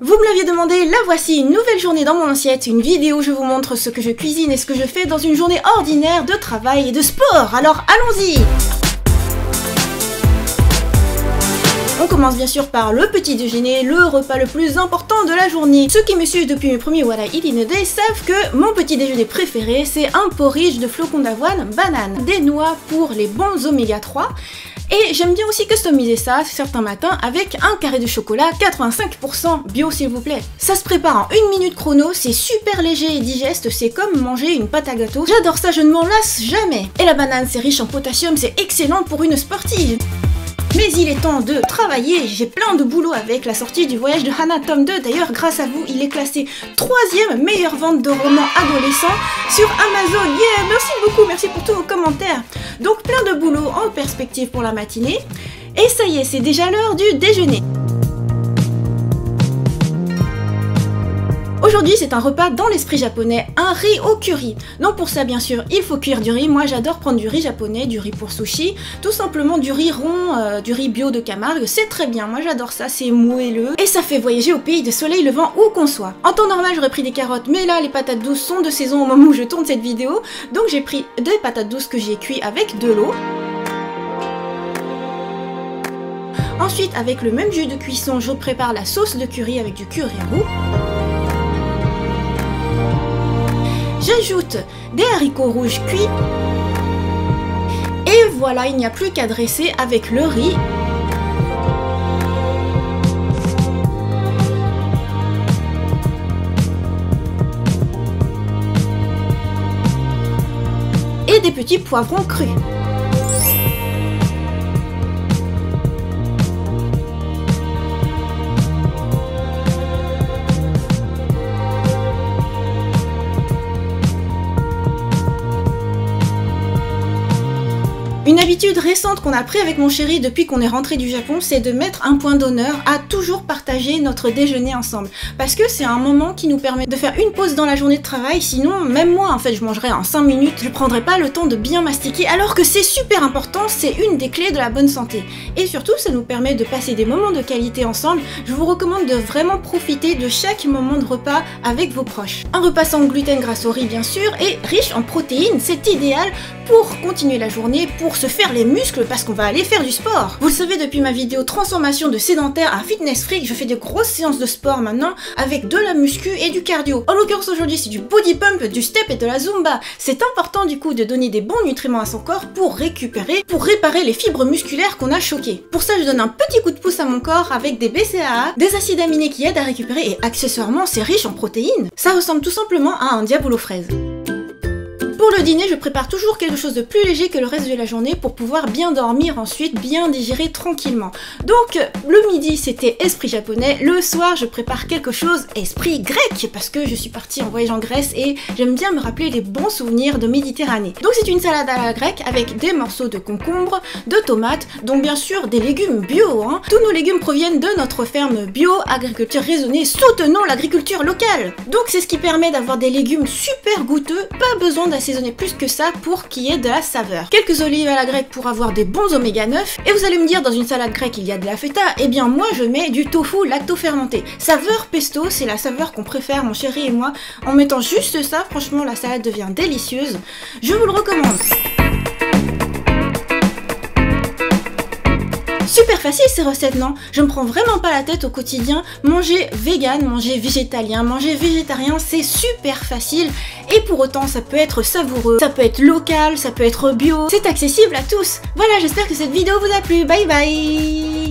Vous me l'aviez demandé, la voici, une nouvelle journée dans mon assiette, une vidéo où je vous montre ce que je cuisine et ce que je fais dans une journée ordinaire de travail et de sport. Alors allons-y! On commence bien sûr par le petit déjeuner, le repas le plus important de la journée. Ceux qui me suivent depuis mes premiers What I Eat in a Day savent que mon petit déjeuner préféré, c'est un porridge de flocons d'avoine, banane, des noix pour les bons oméga 3. Et j'aime bien aussi customiser ça certains matins avec un carré de chocolat 85% bio s'il vous plaît. Ça se prépare en 1 minute chrono, c'est super léger et digeste, c'est comme manger une pâte à gâteau. J'adore ça, je ne m'en lasse jamais. Et la banane c'est riche en potassium, c'est excellent pour une sportive. Mais il est temps de travailler, j'ai plein de boulot avec la sortie du Voyage de Hannah tome 2. D'ailleurs, grâce à vous, il est classé 3e meilleure vente de romans adolescents sur Amazon. Yeah, merci beaucoup, merci pour tous vos commentaires. Donc plein de boulot en perspective pour la matinée. Et ça y est, c'est déjà l'heure du déjeuner. Aujourd'hui, c'est un repas dans l'esprit japonais, un riz au curry. Donc pour ça, bien sûr, il faut cuire du riz. Moi, j'adore prendre du riz japonais, du riz pour sushi, tout simplement du riz rond, du riz bio de Camargue. C'est très bien, moi j'adore ça, c'est moelleux. Et ça fait voyager au pays de soleil levant où qu'on soit. En temps normal, j'aurais pris des carottes, mais là, les patates douces sont de saison au moment où je tourne cette vidéo. Donc j'ai pris des patates douces que j'ai cuit avec de l'eau. Ensuite, avec le même jus de cuisson, je prépare la sauce de curry avec du curry roux. J'ajoute des haricots rouges cuits. Et voilà, il n'y a plus qu'à dresser avec le riz. Et des petits poivrons crus. Une habitude récente qu'on a pris avec mon chéri depuis qu'on est rentré du Japon, c'est de mettre un point d'honneur à toujours partager notre déjeuner ensemble. Parce que c'est un moment qui nous permet de faire une pause dans la journée de travail, sinon même moi en fait je mangerais en 5 minutes, je prendrais pas le temps de bien mastiquer alors que c'est super important, c'est une des clés de la bonne santé. Et surtout ça nous permet de passer des moments de qualité ensemble, je vous recommande de vraiment profiter de chaque moment de repas avec vos proches. Un repas sans gluten grâce au riz bien sûr et riche en protéines, c'est idéal pour continuer la journée, pour se faire les muscles parce qu'on va aller faire du sport. Vous le savez depuis ma vidéo transformation de sédentaire à fitness freak, je fais des grosses séances de sport maintenant avec de la muscu et du cardio. En l'occurrence aujourd'hui c'est du body pump, du step et de la zumba. C'est important du coup de donner des bons nutriments à son corps pour récupérer, pour réparer les fibres musculaires qu'on a choquées. Pour ça je donne un petit coup de pouce à mon corps avec des BCAA, des acides aminés qui aident à récupérer et accessoirement c'est riche en protéines. Ça ressemble tout simplement à un diable aux fraises. Pour le dîner, je prépare toujours quelque chose de plus léger que le reste de la journée pour pouvoir bien dormir ensuite, bien digérer tranquillement. Donc, le midi, c'était esprit japonais. Le soir, je prépare quelque chose esprit grec parce que je suis partie en voyage en Grèce et j'aime bien me rappeler les bons souvenirs de Méditerranée. Donc, c'est une salade à la grecque avec des morceaux de concombre, de tomates, donc bien sûr des légumes bio. Hein. Tous nos légumes proviennent de notre ferme bio, agriculture raisonnée, soutenons l'agriculture locale. Donc, c'est ce qui permet d'avoir des légumes super goûteux, pas besoin d'assaisonner plus que ça pour qu'il y ait de la saveur. Quelques olives à la grecque pour avoir des bons oméga 9. Et vous allez me dire, dans une salade grecque, il y a de la feta. Eh bien, moi, je mets du tofu lacto-fermenté. Saveur pesto, c'est la saveur qu'on préfère, mon chéri et moi. En mettant juste ça, franchement, la salade devient délicieuse. Je vous le recommande. Super facile ces recettes, non? Je me prends vraiment pas la tête au quotidien. Manger vegan, manger végétalien, manger végétarien, c'est super facile. Et pour autant, ça peut être savoureux, ça peut être local, ça peut être bio. C'est accessible à tous. Voilà, j'espère que cette vidéo vous a plu. Bye bye!